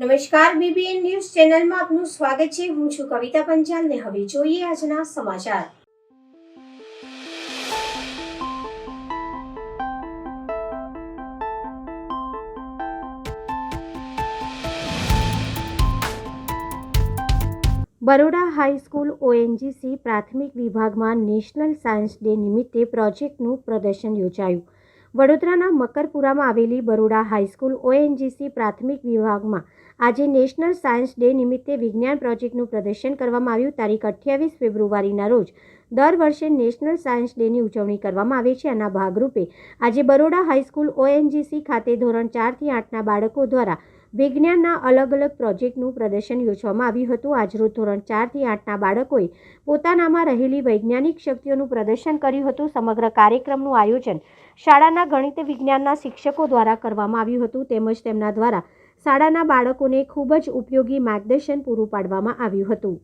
નમસ્કાર, BBN news ચેનલમાં આપનું સ્વાગત છે. હું છું કવિતા પંચાલ ને હવે જોઈએ આજના સમાચાર. બરોડા હાઈસ્કૂલ ઓએનજીસી પ્રાથમિક વિભાગમાં નેશનલ સાયન્સ ડે નિમિત્તે પ્રોજેક્ટનું પ્રદર્શન યોજાયું. વડોદરાના મકરપુરામાં આવેલી બરોડા હાઈસ્કૂલ ઓએનજીસી પ્રાથમિક વિભાગમાં આજે નેશનલ સાયન્સ ડે નિમિત્તે વિજ્ઞાન પ્રોજેક્ટનું પ્રદર્શન કરવામાં આવ્યું. તારીખ 28 ફેબ્રુઆરીના રોજ દર વર્ષે નેશનલ સાયન્સ ડેની ઉજવણી કરવામાં આવે છે. આના ભાગરૂપે આજે બરોડા હાઈસ્કૂલ ઓએનજીસી ખાતે ધોરણ 4 થી 8ના બાળકો દ્વારા વિજ્ઞાનના અલગ અલગ પ્રોજેક્ટનું પ્રદર્શન યોજવામાં આવ્યું હતું. આજરોજ ધોરણ 4 થી 8ના બાળકોએ પોતાનામાં રહેલી વૈજ્ઞાનિક શક્તિઓનું પ્રદર્શન કર્યું હતું. સમગ્ર કાર્યક્રમનું આયોજન શાળાના ગણિત વિજ્ઞાનના શિક્ષકો દ્વારા કરવામાં આવ્યું હતું તેમજ તેમના દ્વારા શાળાના બાળકોને ખૂબ જ ઉપયોગી માર્ગદર્શન પૂરું પાડવામાં આવ્યું હતું.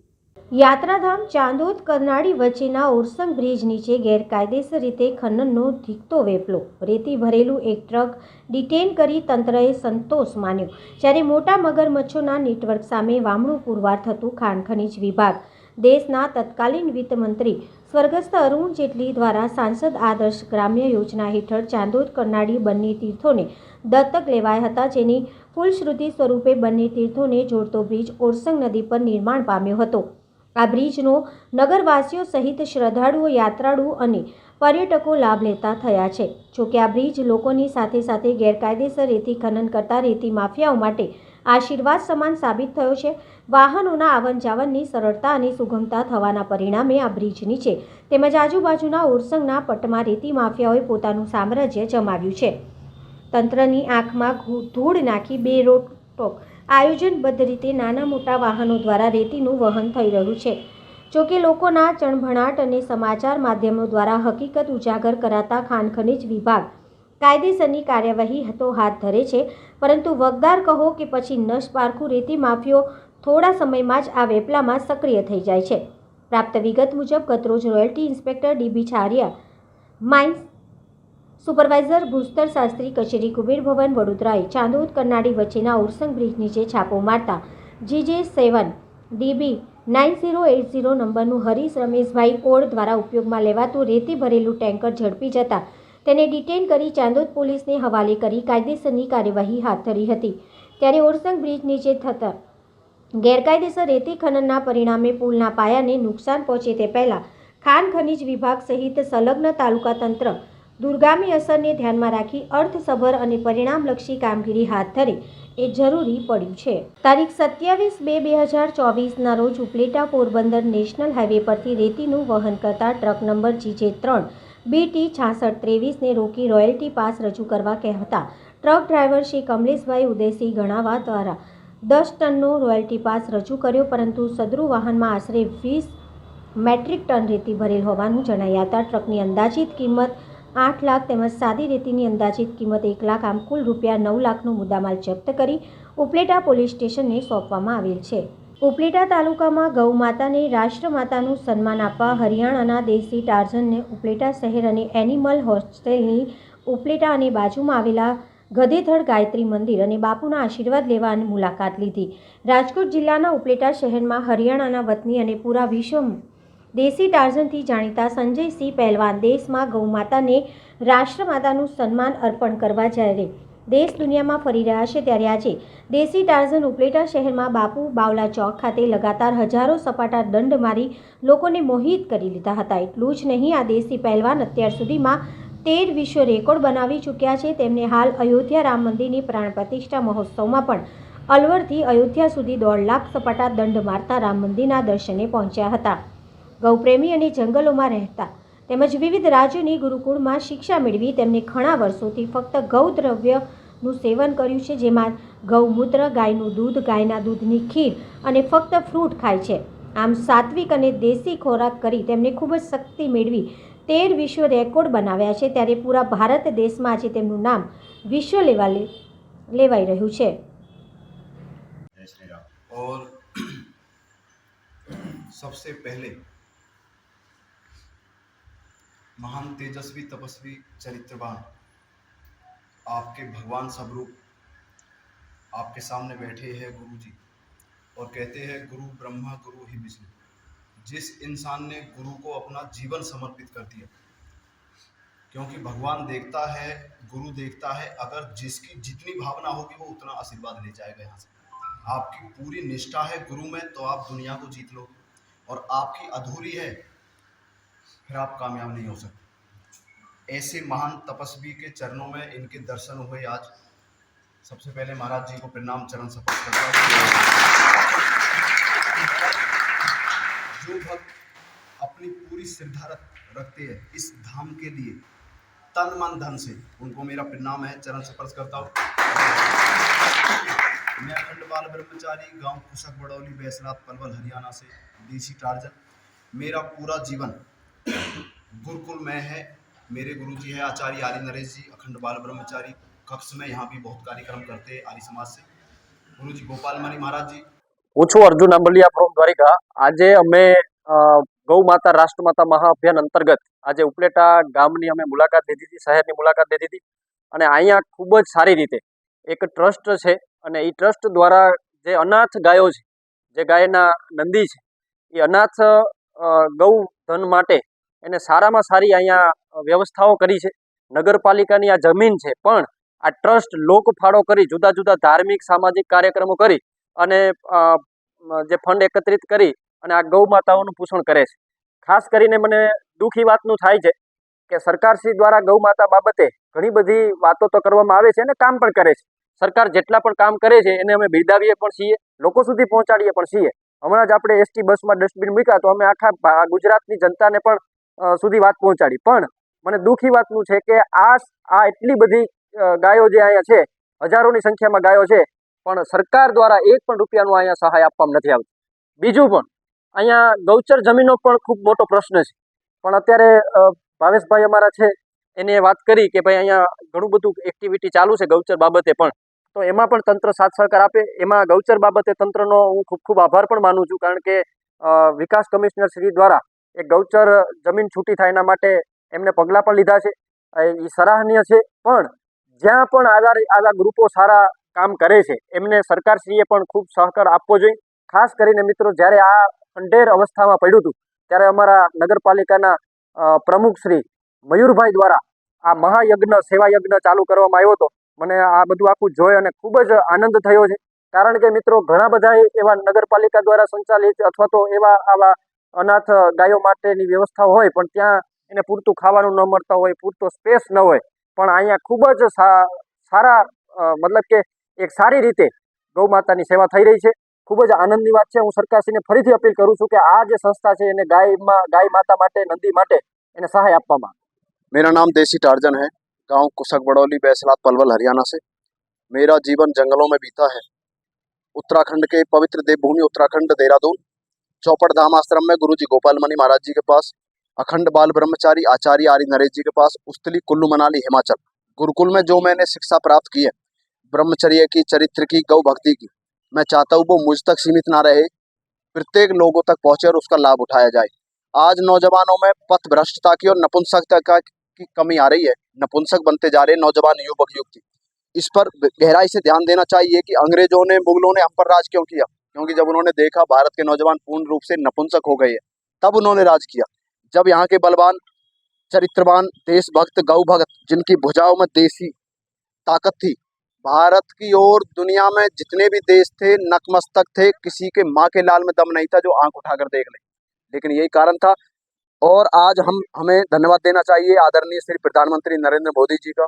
યાત્રાધામ ચાંદોદ કરનાળી વચ્ચેના ઓરસંગ બ્રિજ નીચે ગેરકાયદેસર રીતે ખનનનો ધીકતો વેપલો. રેતી ભરેલું એક ટ્રક ડિટેન કરી તંત્રએ સંતોષ માન્યો. જ્યારે મોટા મગરમચ્છોના નેટવર્ક સામે વામણું પુરવાર થતું ખાણ ખનીજ વિભાગ. દેશના તત્કાલીન વિત્ત મંત્રી સ્વર્ગસ્થ અરુણ જેટલી દ્વારા સાંસદ આદર્શ ગ્રામ્ય યોજના હેઠળ ચાંદોદ કરનાળી બંને તીર્થોને દત્તક લેવાયા હતા, જેની ફૂલશ્રુતિ સ્વરૂપે બંને તીર્થોને જોડતો બ્રિજ ઓરસંગ નદી પર નિર્માણ પામ્યો હતો. આ બ્રિજનો નગરવાસીઓ સહિત શ્રદ્ધાળુઓ, યાત્રાળુઓ અને પર્યટકો લાભ લેતા થયા છે. જોકે આ બ્રિજ લોકોની સાથે સાથે ગેરકાયદેસર રેતી ખનન કરતા રેતી માફિયાઓ માટે આશીર્વાદ સમાન સાબિત થયો છે. વાહનોના આવન જાવનની સરળતા અને સુગમતા થવાના પરિણામે આ બ્રિજ નીચે તેમજ આજુબાજુના ઓરસંગના પટ્ટમાં રેતી માફિયાઓએ પોતાનું સામ્રાજ્ય જમાવ્યું છે. તંત્રની આંખમાં ધૂળ નાખી બે રોકટોક આયોજનબદ્ધ રીતે નાના મોટા વાહનો દ્વારા રેતીનું વહન થઈ રહ્યું છે. જોકે લોકોના ચણભણાટ અને સમાચાર માધ્યમો દ્વારા હકીકત ઉજાગર કરાતા ખાણ ખનીજ વિભાગ કાયદેસરની કાર્યવાહી તો હાથ ધરે છે, પરંતુ વગદાર કહો કે પછી નશ પારખું રેતી માફિયો થોડા સમયમાં જ આ વેપલામાં સક્રિય થઈ જાય છે. પ્રાપ્ત વિગત મુજબ ગતરોજ royalty inspector DB Chhariya, mines supervisor ભૂસ્તર શાસ્ત્રી કચેરી કુબેર ભવન વડોદરાએ ચાંદોદ કરનાળી વચ્ચેના ઓરસંગ બ્રિજ નીચે છાપો મારતા GJ7 DB 9080 નંબરનું હરીશ રમેશભાઈ ઓડ દ્વારા ઉપયોગમાં લેવાતું રેતી ભરેલું ટેન્કર ઝડપી જતા તેને ડિટેન કરી ચાંદોદ પોલીસને હવાલે કરી કાયદેસરની કાર્યવાહી હાથ ધરી હતી. ત્યારે ઓરસંગ બ્રિજ નીચે થતા ગેરકાયદેસર રેતી ખનનના પરિણામે પુલના પાયાને નુકસાન પહોંચે તે પહેલા ખાણ ખનીજ વિભાગ સહિત સંલગ્ન તાલુકા તંત્ર દૂરગામી અસરને ધ્યાનમાં રાખી અર્થસભર અને પરિણામલક્ષી કામગીરી હાથ ધરે એ જરૂરી પડ્યું છે. તારીખ 27/2/2024ના રોજ ઉપલેટા પોરબંદર નેશનલ હાઈવે પરથી રેતીનું વહન કરતા ટ્રક નંબર GJ3 BT 6623ને રોકી રોયલ્ટી પાસ રજૂ કરવા કહેતા ટ્રક ડ્રાઈવર શ્રી કમલેશભાઈ ઉદયસિંહ ગણાવા દ્વારા 10 ટનનો રોયલ્ટી પાસ રજૂ કર્યો, પરંતુ સદરુ વાહનમાં આશરે 20 મેટ્રિક ટન રેતી ભરેલ હોવાનું જણાઈ આવતા ટ્રકની અંદાજિત કિંમત 8 લાખ તેમજ સાદી રેતીની અંદાજિત કિંમત 1 લાખ આમ કુલ રૂપિયા 9 લાખનો મુદ્દામાલ જપ્ત કરી ઉપલેટા પોલીસ સ્ટેશનને સોંપવામાં આવેલ છે. ઉપલેટા તાલુકામાં ગૌ માતાને રાષ્ટ્રમાતાનું સન્માન આપવા હરિયાણાના દેશી ટાર્ઝનને ઉપલેટા શહેર અને એનિમલ હોસ્ટેલની ઉપલેટા અને બાજુમાં આવેલા ગધેથડ ગાયત્રી મંદિર અને બાપુના આશીર્વાદ લેવા મુલાકાત લીધી. રાજકોટ જિલ્લાના ઉપલેટા શહેરમાં હરિયાણાના વતની અને પૂરા વિશ્વ દેશી ટાર્ઝનથી જાણીતા સંજયસિંહ પહેલવાન દેશમાં ગૌ માતાને રાષ્ટ્રમાતાનું સન્માન અર્પણ કરવા જ્યારે દેશ દુનિયામાં ફરી રહ્યા છે, ત્યારે આજે દેશી ટાર્ઝન ઉપલેટા શહેરમાં બાપુ બાવલા ચોક ખાતે લગાતાર હજારો સપાટા દંડ મારી લોકોને મોહિત કરી લીધા હતા. એટલું જ નહીં, આ દેશી પહેલવાન અત્યાર સુધીમાં 13 વિશ્વ રેકોર્ડ બનાવી ચૂક્યા છે. તેમને હાલ અયોધ્યા રામ મંદિરની પ્રાણ પ્રતિષ્ઠા મહોત્સવમાં પણ અલવરથી અયોધ્યા સુધી 1.5 લાખ સપાટા દંડ મારતા રામ મંદિરના દર્શને પહોંચ્યા હતા. ગૌપ્રેમી અને જંગલોમાં રહેતા તેમજ વિવિધ રાજ્યોની ગુરુકુળમાં શિક્ષા મેળવી તેમને ઘણા વર્ષોથી ફક્ત ગૌદ્રવ્યનું સેવન કર્યું છે, જેમાં ગૌમૂત્ર, ગાયનું દૂધ, ગાયના દૂધની ખીર અને ફક્ત ફ્રૂટ ખાય છે. આમ સાત્વિક અને દેશી ખોરાક કરી તેમને ખૂબ જ શક્તિ મેળવી 13 વિશ્વ રેકોર્ડ બનાવ્યા છે. ત્યારે પૂરા ભારત દેશમાં આજે તેમનું નામ વિશ્વ લેવાઈ રહ્યું છે. और सबसे पहले महान तेजस्वी तपस्वी चरित्रवान आपके भगवान स्वरूप आपके सामने बैठे हैं गुरु जी और कहते हैं गुरु ब्रह्मा गुरु ही विष्णु। जिस इंसान ने गुरु को अपना जीवन समर्पित कर दिया, क्योंकि भगवान देखता है, गुरु देखता है, अगर जिसकी जितनी भावना होगी वो उतना आशीर्वाद ले जाएगा यहाँ से। आपकी पूरी निष्ठा है गुरु में तो आप दुनिया को जीत लो, और आपकी अधूरी है फिर आप कामयाब नहीं हो सकते। ऐसे महान तपस्वी के चरणों में इनके दर्शन हुए आज। सबसे पहले महाराज जी को प्रणाम, चरण स्पर्श करता हूँ। जो भक्त अपनी पूरी श्रद्धा रखते हैं इस धाम के लिए तन मन धन से, उनको मेरा प्रणाम है, चरण स्पर्श करता हूँ। मैं अखंड बाल ब्रह्मचारी, गांव कुशक बड़ौली, बैसलात पलवल, हरियाणा से देसी टार्जन। मेरा पूरा जीवन गुरुकुल में है। मेरे गुरुजी है आचार्य आर्य नरेश जी, अखंड बाल ब्रह्मचारी कक्ष में यहाँ भी बहुत कार्यक्रम करते हैं आर्य समाज से। गुरुजी गोपाल मणि महाराज जी। હું છું અર્જુન આંબલિયા ફ્રોમ દ્વારિકા। આજે અમે ગૌ માતા રાષ્ટ્રમાતા મહાઅભિયાન અંતર્ગત આજે ઉપલેટા ગામની અમે મુલાકાત લીધી હતી, શહેરની મુલાકાત લીધી હતી અને અહીંયા ખૂબ જ સારી રીતે એક ટ્રસ્ટ છે અને એ ટ્રસ્ટ દ્વારા જે અનાથ ગાયો છે, જે ગાયના નંદી છે, એ અનાથ ગૌ ધન માટે એને સારામાં સારી અહીંયા વ્યવસ્થાઓ કરી છે। નગરપાલિકાની આ જમીન છે પણ આ ટ્રસ્ટ લોકફાળો કરી જુદા જુદા ધાર્મિક સામાજિક કાર્યક્રમો કરી અને જે ફંડ એકત્રિત કરી અને આ ગૌ માતાઓનું પોષણ કરે છે। ખાસ કરીને મને દુઃખ એ વાતનું થાય છે કે સરકારશ્રી દ્વારા ગૌ માતા બાબતે ઘણી બધી વાતો તો કરવામાં આવે છે અને કામ પણ કરે છે। સરકાર જેટલા પણ કામ કરે છે એને અમે બિરદાવીએ પણ છીએ, લોકો સુધી પહોંચાડીએ પણ છીએ। હમણાં જ આપણે એસટી બસમાં ડસ્ટબિન મૂક્યા તો અમે આખા ગુજરાતની જનતાને પણ સુધી વાત પહોંચાડી। પણ મને દુઃખ એ વાતનું છે કે આ એટલી બધી ગાયો જે અહીંયા છે, હજારોની સંખ્યામાં ગાયો છે, પણ સરકાર દ્વારા એક પણ રૂપિયાનું અહીંયા સહાય આપવામાં નથી આવતી। બીજું પણ અહીંયા ગૌચર જમીનનો પણ ખૂબ મોટો પ્રશ્ન છે, પણ અત્યારે ભાવેશભાઈ અમારા છે એને વાત કરી કે ભાઈ અહીંયા ઘણું બધું એક્ટિવિટી ચાલુ છે ગૌચર બાબતે પણ, તો એમાં પણ તંત્ર સાથ સહકાર આપે। એમાં ગૌચર બાબતે તંત્રનો હું ખૂબ ખૂબ આભાર પણ માનું છું, કારણ કે વિકાસ કમિશનર શ્રી દ્વારા એક ગૌચર જમીન છૂટી થાય એના માટે એમને પગલાં પણ લીધા છે, એ સરાહનીય છે। પણ જ્યાં પણ આવા ગ્રુપો સારા કામ કરે છે એમને સરકારશ્રીએ પણ ખૂબ સહકાર આપવો જોઈએ। ખાસ કરીને મિત્રો, જ્યારે આ ખંડેર અવસ્થામાં પડ્યું હતું ત્યારે અમારા નગરપાલિકાના પ્રમુખ શ્રી મયુરભાઈ દ્વારા આ મહાયજ્ઞ સેવા યજ્ઞ ચાલુ કરવામાં આવ્યો હતો। મને આ બધું આખું જોઈ અને ખૂબ જ આનંદ થયો છે, કારણ કે મિત્રો ઘણા બધા એવા નગરપાલિકા દ્વારા સંચાલિત અથવા તો આવા અનાથ ગાયો માટેની વ્યવસ્થા હોય પણ ત્યાં એને પૂરતું ખાવાનું ન મળતા હોય, પૂરતો સ્પેસ ન હોય, પણ અહીંયા ખૂબ જ સારા મતલબ કે એક સારી રીતે ગૌ માતાની સેવા થઈ રહી છે। ખૂબ જ આનંદની વાત છે। હું સરકારશ્રીને ફરીથી અપીલ કરું છું કે આ જે સંસ્થા છે એને ગાય માતા માટે, નંદી માટે એને સહાય આપવામાં આવે। मेरा नाम देसी टार्जन है, गांव कुशक बड़ौली, बैसलात पलवल, हरियाणा से। मेरा जीवन जंगलों में बीता है। उत्तराखंड के पवित्र देवभूमि उत्तराखंड देहरादून चौपड़ धाम आश्रम में गुरुजी गोपाल मणि महाराज जी के पास, अखंड बाल ब्रह्मचारी आचार्य आर्य नरेश जी के पास, उस्तली कुल्लू मनाली हिमाचल गुरुकुल में जो मैंने शिक्षा प्राप्त की है ब्रह्मचर्य की, चरित्र की, गौ भक्ति की, मैं चाहता हूँ वो मुझ तक सीमित ना रहे, प्रत्येक लोगों तक पहुंचे और उसका लाभ उठाया जाए। आज नौजवानों में पथ भ्रष्टता की और नपुंसकता की कमी आ रही है, नपुंसक बनते जा रहे नौजवान युवक युवती। इस पर गहराई से ध्यान देना चाहिए कि अंग्रेजों ने, मुगलों ने हम पर राज क्यों किया? क्योंकि जब उन्होंने देखा भारत के नौजवान पूर्ण रूप से नपुंसक हो गए हैं, तब उन्होंने राज किया। जब यहाँ के बलवान, चरित्रवान, देशभक्त, गौ भक्त, जिनकी भुजाओं में देसी ताकत थी, भारत की और दुनिया में जितने भी देश थे नतमस्तक थे, किसी के माँ के लाल में दम नहीं था जो आंख उठाकर देख ले। लेकिन यही कारण था। और आज हमें धन्यवाद देना चाहिए आदरणीय श्री प्रधानमंत्री नरेंद्र मोदी जी का,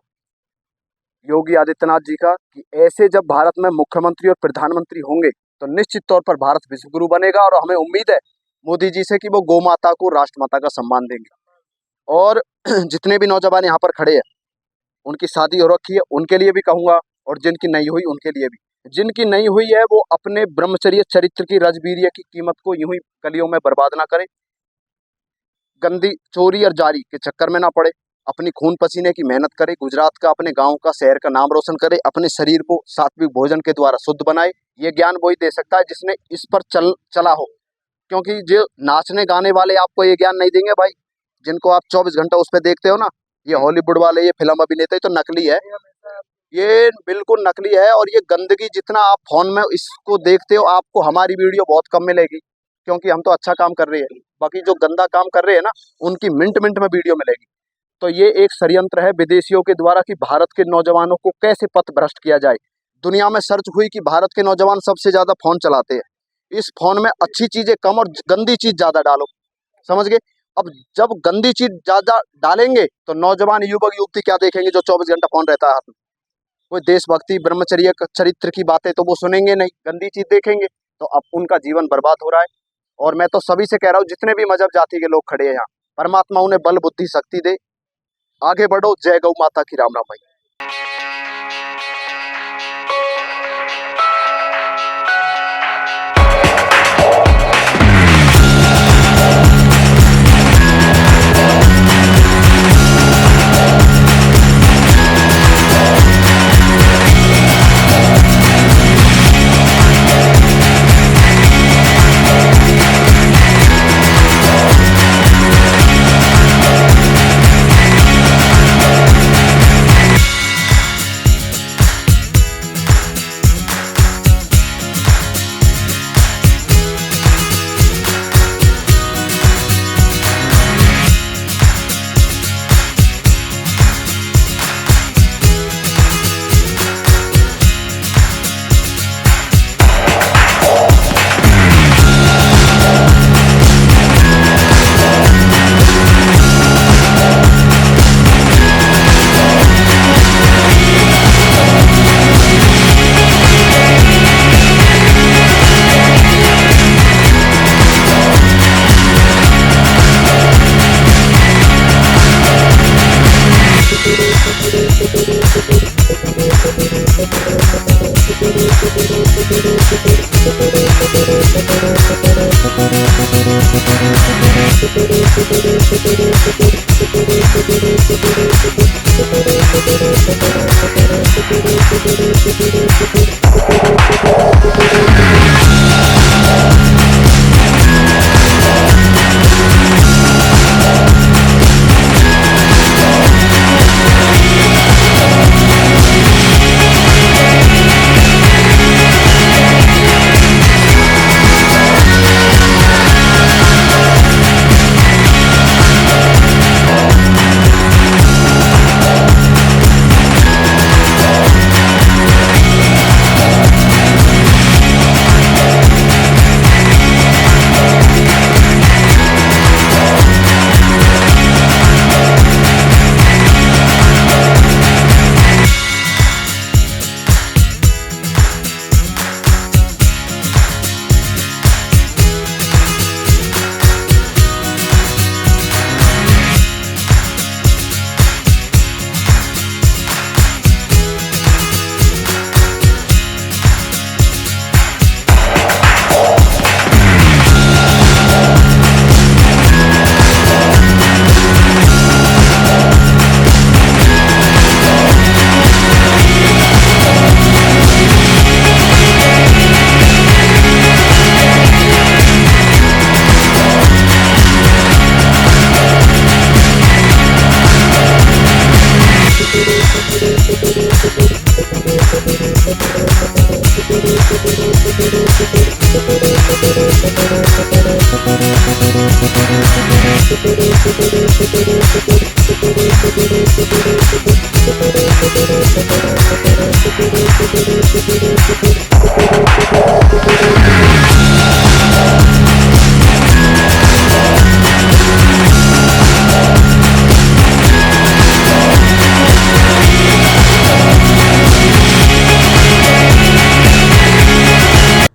योगी आदित्यनाथ जी का, कि ऐसे जब भारत में मुख्यमंत्री और प्रधानमंत्री होंगे तो निश्चित तौर पर भारत विश्व गुरु बनेगा। और हमें उम्मीद है मोदी जी से कि वो गौ माता को, राष्ट्रमाता का सम्मान देंगे। और जितने भी नौजवान यहाँ पर खड़े हैं, उनकी शादी हो रखी है, उनके लिए भी कहूँगा, और जिनकी नहीं हुई उनके लिए भी। जिनकी नहीं हुई है वो अपने ब्रह्मचर्य चरित्र की, रजवीर्य की कीमत को यूं ही कलियों में बर्बाद ना करें, गंदी चोरी और जारी के चक्कर में ना पड़े, अपनी खून पसीने की मेहनत करे, गुजरात का, अपने गांव का, शहर का नाम रोशन करे, अपने शरीर को सात्विक भोजन के द्वारा शुद्ध बनाए। ये ज्ञान वही दे सकता है जिसने इस पर चला हो, क्योंकि जो नाचने गाने वाले आपको ये ज्ञान नहीं देंगे भाई। जिनको आप 24 घंटा उस पर देखते हो ना, ये हॉलीवुड वाले, ये फिल्म अभिनेता, तो नकली है। ये बिल्कुल नकली है। और ये गंदगी जितना आप फोन में इसको देखते हो, आपको हमारी वीडियो बहुत कम मिलेगी, क्योंकि हम तो अच्छा काम कर रहे हैं। बाकी जो गंदा काम कर रहे हैं ना, उनकी मिनट मिनट में वीडियो मिलेगी। तो ये एक षड्यंत्र है विदेशियों के द्वारा कि भारत के नौजवानों को कैसे पथ भ्रष्ट किया जाए। दुनिया में सर्च हुई कि भारत के नौजवान सबसे ज्यादा फोन चलाते हैं। इस फोन में अच्छी चीजें कम और गंदी चीज ज्यादा डालो, समझ गए। अब जब गंदी चीज ज्यादा डालेंगे तो नौजवान युवक युवती क्या देखेंगे, जो 24 घंटा फोन रहता है हाथ में। कोई देशभक्ति ब्रह्मचर्य चरित्र की बातें तो वो सुनेंगे नहीं, गंदी चीज देखेंगे। तो अब उनका जीवन बर्बाद हो रहा है। और मैं तो सभी से कह रहा हूँ, जितने भी मजहब जाति के लोग खड़े हैं यहाँ, परमात्मा उन्हें बल बुद्धि शक्ति दे, आगे बढ़ो। जय गौ माता की। राम राम भाई।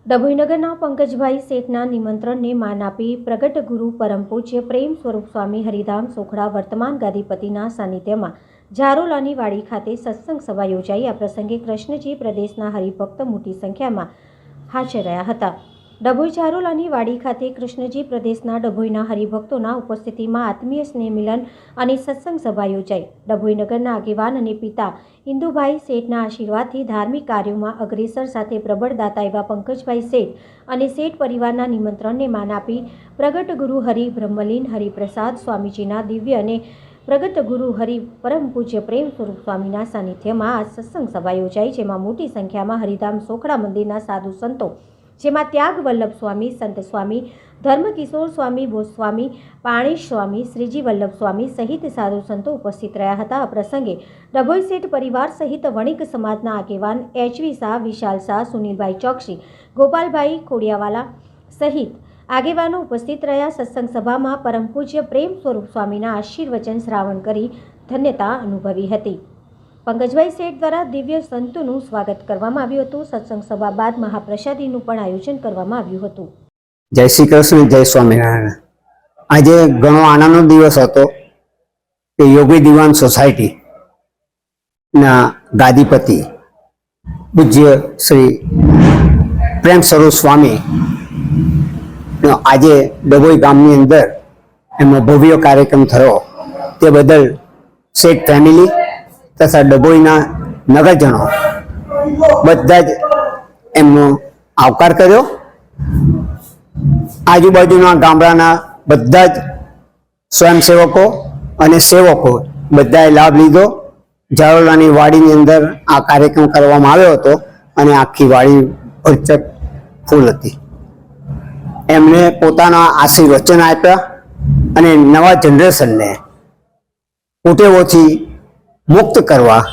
ડભોઈનગરના પંકજભાઈ શેઠના નિમંત્રણને માન આપી પ્રગટ ગુરુ પરમ પૂજ્ય પ્રેમ સ્વરૂપ સ્વામી હરિધામ સોખડા વર્તમાન ગાદીપતિના સાનિધ્યમાં ઝારોલાની વાડી ખાતે સત્સંગ સભા યોજાઈ. આ પ્રસંગે કૃષ્ણજી પ્રદેશના હરિભક્ત મોટી સંખ્યામાં હાજર રહ્યા હતા. ડભોઈ ઝારોલાની વાડી ખાતે કૃષ્ણજી પ્રદેશના ડભોઈના હરિભક્તોના ઉપસ્થિતિમાં આત્મીય સ્નેહ મિલન અને સત્સંગ સભા યોજાઈ. ડભોઈનગરના આગેવાન અને પિતા ઇન્દુભાઈ શેઠના આશીર્વાદથી ધાર્મિક કાર્યોમાં અગ્રેસર સાથે પ્રબળ દાતા એવા પંકજભાઈ શેઠ અને શેઠ પરિવારના નિમંત્રણને માન આપી પ્રગટ ગુરુ હરિ બ્રહ્મલીન હરિપ્રસાદ સ્વામીજીના દિવ્ય અને પ્રગટ ગુરુ હરિ પરમ પૂજ્ય પ્રેમ સ્વરૂપ સ્વામીના સાનિધ્યમાં આ સત્સંગ સભા યોજાઈ, જેમાં મોટી સંખ્યામાં હરિધામ સોખડા મંદિરના સાધુ સંતો, જેમાં ત્યાગ વલ્લભ સ્વામી, સંત સ્વામી, ધર્મકિશોર સ્વામી, બોસ્વામી, પાણેશ સ્વામી, શ્રીજી વલ્લભ સ્વામી સહિત સાધુ સંતો ઉપસ્થિત રહ્યા હતા. આ પ્રસંગે ડભોઈ શેઠ પરિવાર સહિત વણિક સમાજના આગેવાન એચવી શાહ, વિશાલ શાહ, સુનિલભાઈ ચોકસી, ગોપાલભાઈ ખોડિયાવાલા સહિત આગેવાનો ઉપસ્થિત રહ્યા. સત્સંગ સભામાં પરમ પૂજ્ય પ્રેમ સ્વરૂપ સ્વામીના આશીર્વચન શ્રાવણ કરી ધન્યતા અનુભવી હતી. પંકજભાઈ શેઠ દ્વારા દિવ્ય સંતોનું સ્વાગત કરવામાં આવ્યું હતું. સત્સંગ સભા બાદ મહાપ્રસાદીનું પણ આયોજન કરવામાં આવ્યું હતું. જય શ્રી કૃષ્ણ, જય સ્વામિનારાયણ. આજે ઘણો આનંદનો દિવસ હતો કે યોગી દિવાન સોસાયટી ના ગાદીપતિ પૂજ્ય શ્રી પ્રેમ સ્વરૂપ સ્વામી આજે ડભોઈ ગામની અંદર એમનો ભવ્ય કાર્યક્રમ થયો. તે બદલ શેઠ ફેમિલી તથા ડભોઈના નગરજનો બધા જ એમનો આવકાર કર્યો. આજુબાજુના ગામડાના બધા જ સ્વયંસેવકો અને સેવકો બધાએ લાભ લીધો. જારોલાની વાડીની અંદર આ કાર્યક્રમ કરવામાં આવ્યો હતો અને આખી વાડી ભરચક ફૂલ હતી. એમણે પોતાના આશીર્વચન આપ્યા અને નવા જનરેશનને કુટેવોથી મુક્ત કરવા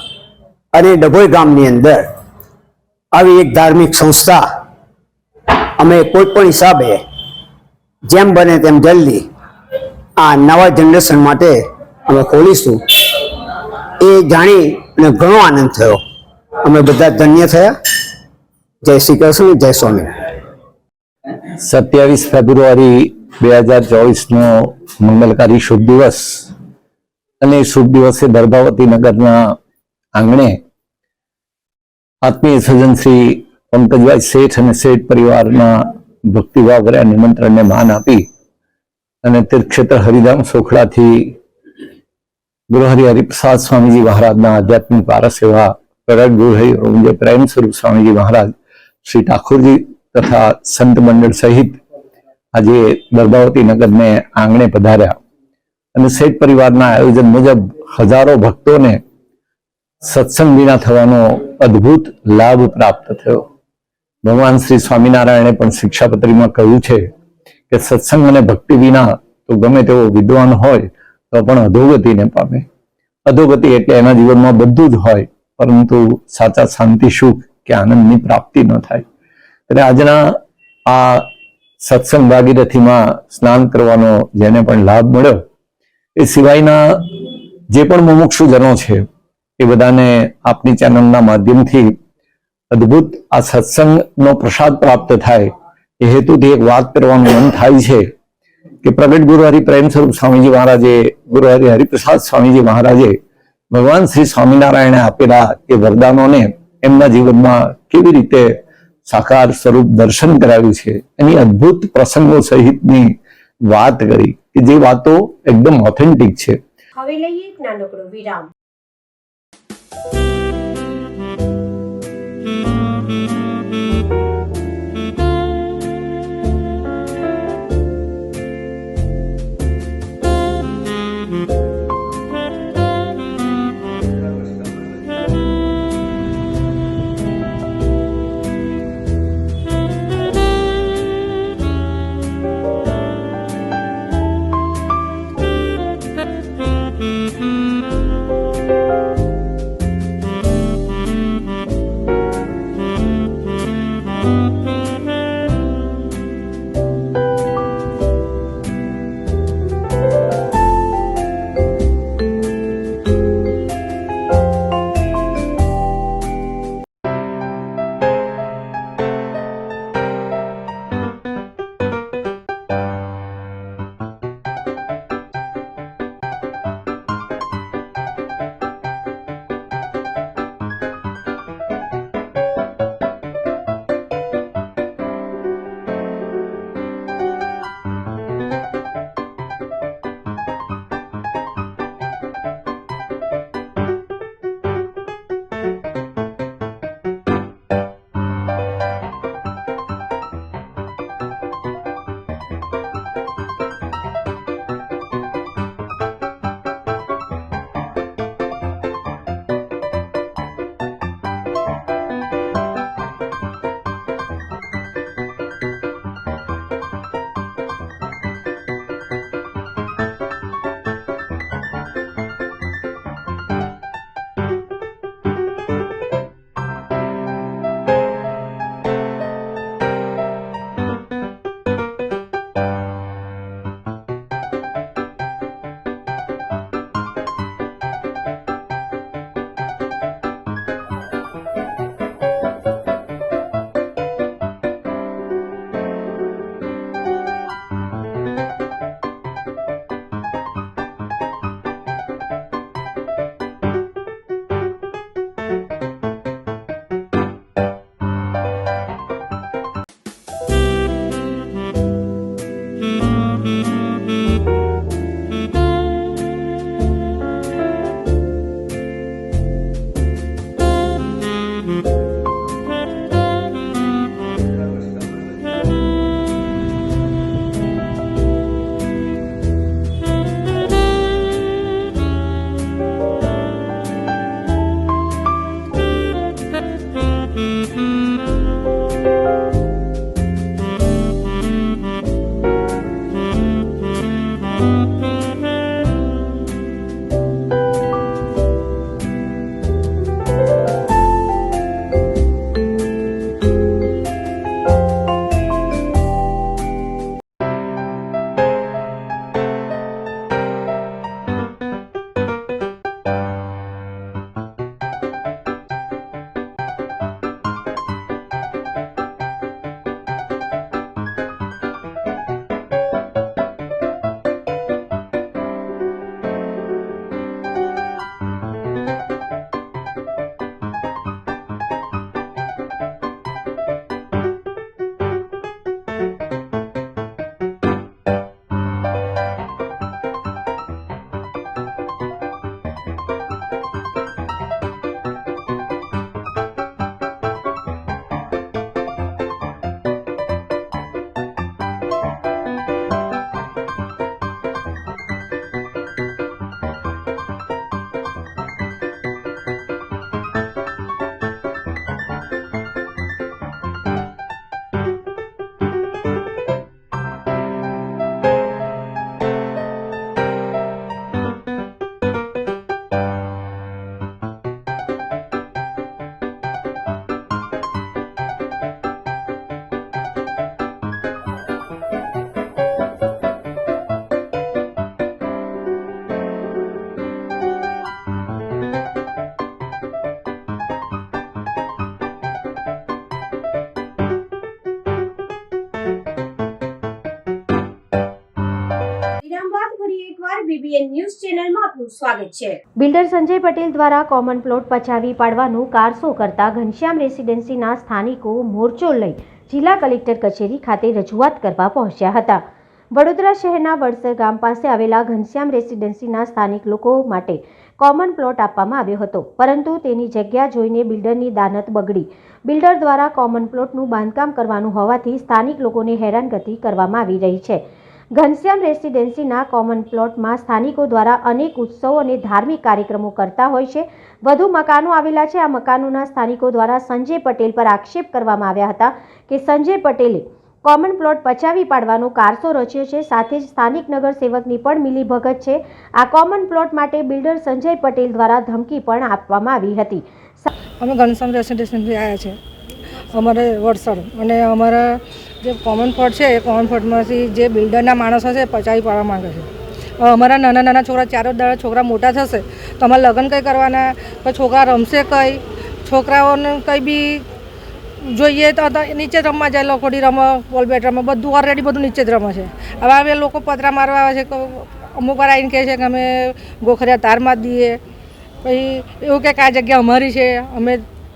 અને ડભોઈ ગામની અંદર આવી એક ધાર્મિક સંસ્થા અમે કોઈ પણ હિસાબે જેમ બને તેમ જલ્દી આ નવા જનરેશન માટે અમે ખોલીશું એ જાણી અને ઘણો આનંદ થયો. અમે બધા ધન્ય થયા. જય શ્રી કૃષ્ણ, જય સ્વામિનારાયણ. 27 ફેબ્રુઆરી 2024નો મંગલકારી શુભ દિવસ અને શુભ દિવસે દર્ભાવતી નગરના આંગણે આત્મીય સજ્જન શ્રી પંકજભાઈ શેઠ અને શેઠ પરિવારના ભક્તિભાવ ભર્યા નિમંત્રણને માન આપી અને તીર્થક્ષેત્ર હરિધામ સોખડાથી ગુરુહરિ હરિપ્રસાદ સ્વામીજી મહારાજના આધ્યાત્મિક વારસ એવા પ્રગટ ગુરુહરિ પ્રેમ સ્વરૂપ સ્વામીજી મહારાજ શ્રી ઠાકોરજી તથા સંત મંડળ સહિત આજે દર્ભાવતી નગરને આંગણે પધાર્યા અને શેઠ પરિવારના આયોજન મુજબ હજારો ભક્તોને સત્સંગ વિના થવાનો અદ્ભુત લાભ પ્રાપ્ત થયો. ભગવાન શ્રી સ્વામિનારાયણે પણ શિક્ષાપત્રીમાં કહ્યું છે કે સત્સંગ અને ભક્તિ વિના તો ગમે તેવો વિદ્વાન હોય તો પણ અધોગતિને પામે. અધોગતિ એટલે એના જીવનમાં બધું જ હોય પરંતુ સાચા શાંતિ, સુખ કે આનંદની પ્રાપ્તિ ન થાય. એટલે આજના આ સત્સંગ ભાગીરથીમાં સ્નાન કરવાનો જેને પણ લાભ મળ્યો એ સિવાયના જે પણ મુમુક્ષુજનો છે એ બધાને આપની ચેનલના માધ્યમથી અદ્ભુત આ સત્સંગનો પ્રસાદ પ્રાપ્ત થાય એ હેતુથી એક વાત કરવાનું મન થાય છે કે પ્રગટ ગુરુ હરિ પ્રેમ સ્વરૂપ સ્વામીજી મહારાજે, ગુરુ હરિ હરિપ્રસાદ સ્વામીજી મહારાજે ભગવાન શ્રી સ્વામિનારાયણે આપેલા એ વરદાનોને એમના જીવનમાં કેવી રીતે સાકાર સ્વરૂપ દર્શન કરાવ્યું છે એની અદ્ભુત પ્રસંગો સહિતની વાત કરી કે જે વાતો એકદમ ઓથેન્ટિક છે. હવે લઈએ એક નાનકડો વિરામ. BBN ન્યૂઝ ચેનલમાં આપનું સ્વાગત છે. બિલ્ડર સંજય પટેલ દ્વારા કોમન પ્લોટ પચાવી પાડવાનું કારસો કરતા ઘનશ્યામ રેસિડેન્સીના સ્થાનિકો મોરચો લઈ જિલ્લા કલેક્ટર કચેરી ખાતે રજૂઆત કરવા પહોંચ્યા હતા. વડોદરા શહેરના વડસર ગામ પાસે આવેલા ઘનશ્યામ રેસિડેન્સીના સ્થાનિક લોકો માટે કોમન પ્લોટ આપવામાં આવ્યો હતો, પરંતુ તેની જગ્યા જોઈને બિલ્ડરની દાનત બગડી. બિલ્ડર દ્વારા કોમન પ્લોટનું બાંધકામ કરવાનું હોવાથી સ્થાનિક લોકોને હેરાનગતિ કરવામાં આવી રહી છે. ઘનશ્યામ રેસિડેન્સીના કોમન પ્લોટમાં સ્થાનિકો દ્વારા અનેક ઉત્સવો અને ધાર્મિક કાર્યક્રમો કરતા હોય છે. વધુ મકાનો આવેલા છે. આ મકાનોના સ્થાનિકો દ્વારા સંજય પટેલ પર આક્ષેપ કરવામાં આવ્યા હતા કે સંજય પટેલે કોમન પ્લોટ પચાવી પાડવાનો કારસો રચ્યો છે. સાથે જ સ્થાનિક નગરસેવકની પણ મિલીભગત છે. આ કોમન પ્લોટ માટે બિલ્ડર સંજય પટેલ દ્વારા ધમકી પણ આપવામાં આવી હતી. અમે ઘનશ્યામ રેસિડેન્સીથી આવ્યા છે અમારે વડસર, અને અમારા જે કોમન પ્લોટ છે એ કોમન પ્લોટમાંથી જે બિલ્ડરના માણસો છે એ પચાવી પાડવા માંગે છે. અમારા નાના નાના છોકરા, ચારો દાડા છોકરા મોટા થશે તો અમારે લગ્ન કંઈ કરવાના, પછી છોકરા રમશે કંઈ, છોકરાઓને કંઈ બી જોઈએ તો નીચે જ રમવા જાય, લખોડી રમે, બોલ બેટ રમે, બધું ઓલરેડી બધું નીચે જ રમે છે. હવે હવે લોકો પતરા મારવા આવે છે, અમુક વાર આવીને કહે છે કે અમે ગોખરિયા તાર મારી દઈએ, પછી એવું કે આ જગ્યા અમારી છે.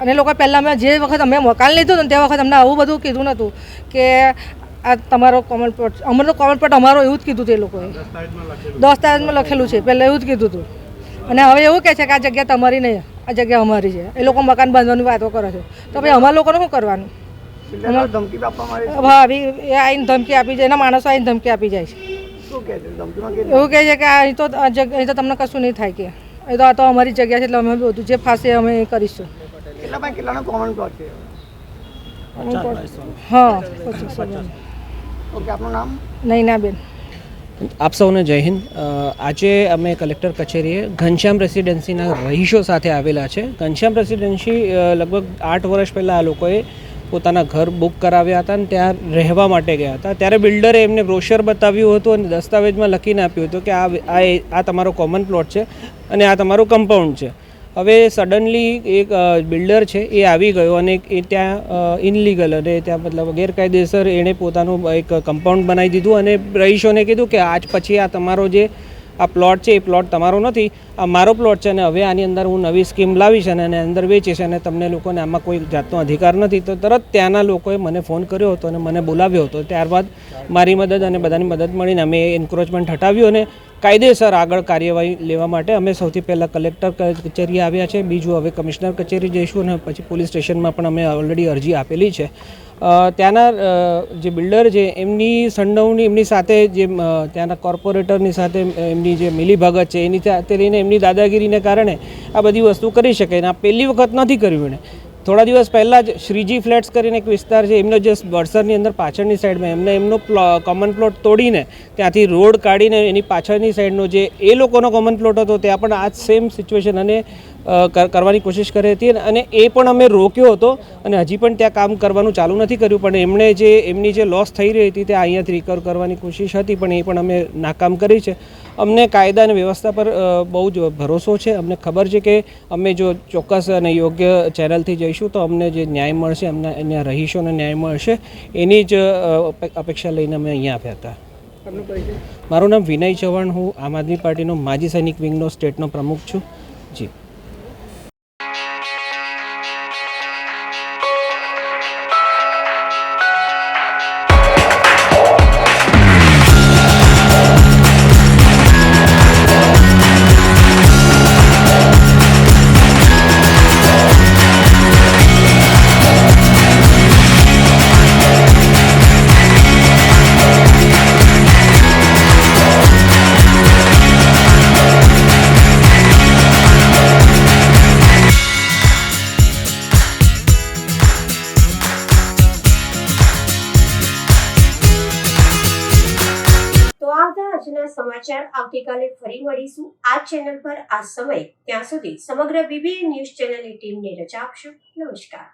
અને લોકો પહેલાં અમે જે વખત અમે મકાન લીધું ને તે વખત અમને આવું બધું કીધું નહોતું કે આ તમારો કોમન પ્લોટ, અમારો કોમન પ્લોટ અમારો, એવું જ કીધું હતું એ લોકોએ. દસ્તાવેજમાં લખેલું છે, પહેલાં એવું જ કીધું હતું. અને હવે એવું કહે છે કે આ જગ્યા તમારી નહીં, આ જગ્યા અમારી છે. એ લોકો મકાન બાંધવાની વાતો કરે છે. તો ભાઈ અમારા લોકોને શું કરવાનું? ભાભી એ આવીને ધમકી આપી જાય, એના માણસો આવીને ધમકી આપી જાય છે. એવું કહે છે કે અહીં તો તમને કશું નહીં થાય, કે એ તો આ તો અમારી જગ્યા છે એટલે અમે બધું જે ફાશે અમે એ કરીશું. કેટલાનો કોમન પ્લોટ છે? હા. ઓકે, આપનું નામ? નૈનાબેન. આપ સૌને જય હિન્દ. આજે અમે કલેક્ટર કચેરીએ ઘનશ્યામ રેસિડેન્સીના રહીશો સાથે આવેલા છે. ઘનશ્યામ રેસિડેન્સી લગભગ 8 વર્ષ પહેલાં આ લોકોએ પોતાના ઘર બુક કરાવ્યા હતા અને ત્યાં રહેવા માટે ગયા હતા. ત્યારે બિલ્ડરે એમને બ્રોશર બતાવ્યું હતું અને દસ્તાવેજમાં લખીને આપ્યું હતું કે આ તમારો કોમન પ્લોટ છે અને આ તમારું કમ્પાઉન્ડ છે. હવે સડનલી એક બિલ્ડર છે એ આવી ગયો અને એ ત્યાં ઇનલીગલ અને ત્યાં મતલબ ગેરકાયદેસર એણે પોતાનું એક કમ્પાઉન્ડ બનાવી દીધું અને રહીશોને કીધું કે આજ પછી આ તમારો જે આ પ્લોટ છે એ પ્લોટ તમારો નથી, આ મારો પ્લોટ છે અને હવે આની અંદર હું નવી સ્કીમ લાવીશ અને એની અંદર વેચીશ અને તમને લોકોને આમાં કોઈ જાતનો અધિકાર નથી. તો તરત ત્યાંના લોકોએ મને ફોન કર્યો હતો અને મને બોલાવ્યો હતો. ત્યારબાદ મારી મદદ અને બધાની મદદ મળીને અમે એન્ક્રોચમેન્ટ હટાવ્યું અને કાયદેસર આગળ કાર્યવાહી લેવા માટે અમે સૌથી પહેલાં કલેક્ટર કચેરી આવ્યા છે. બીજું હવે કમિશનર કચેરી જઈશું અને પછી પોલીસ સ્ટેશનમાં પણ અમે ઓલરેડી અરજી આપેલી છે. ત્યાંના જે બિલ્ડર છે એમની સંડોવણી, એમની સાથે જે ત્યાંના કોર્પોરેટરની સાથે એમની જે મિલીભગત છે એની સાથે લઈને એમની દાદાગીરીને કારણે આ બધી વસ્તુ કરી શકે. અને આ પહેલી વખત નથી કર્યું એણે. થોડા દિવસ પહેલાં જ શ્રીજી ફ્લેટ્સ કરીને એક વિસ્તાર છે, એમનો જે વડસરની અંદર પાછળની સાઈડમાં એમનો કોમન પ્લોટ તોડીને ત્યાંથી રોડ કાઢીને એની પાછળની સાઈડનો જે એ લોકોનો કોમન પ્લોટ હતો ત્યાં પણ આ જ સેમ સિચ્યુએશન અને કરવાની કોશિશ કરી હતી અને એ પણ અમે રોક્યો હતો અને હજી પણ ત્યાં કામ કરવાનું ચાલુ નથી કર્યું, પણ એમની જે લોસ થઈ રહી હતી તે અહીંયાથી રિકવર કરવાની કોશિશ હતી પણ એ પણ અમે નાકામ કરી છે. અમને કાયદા અને વ્યવસ્થા પર બહુ જ ભરોસો છે. અમને ખબર છે કે અમે જો ચોક્કસ અને યોગ્ય ચેનલથી જઈશું તો અમને જે ન્યાય મળશે, એમના રહીશોને ન્યાય મળશે, એની જ અપેક્ષા લઈને અમે અહીંયા આવ્યા હતા. મારું નામ વિનય ચૌહાણ, હું આમ આદમી પાર્ટીનો માજી સૈનિક વિંગનો સ્ટેટનો પ્રમુખ છું. જી. આજના સમાચાર આવતીકાલે ફરી મળીશું આ ચેનલ પર આ સમય. ત્યાં સુધી સમગ્ર BBN ન્યૂઝ ચેનલની ટીમને રજા આપશો. નમસ્કાર.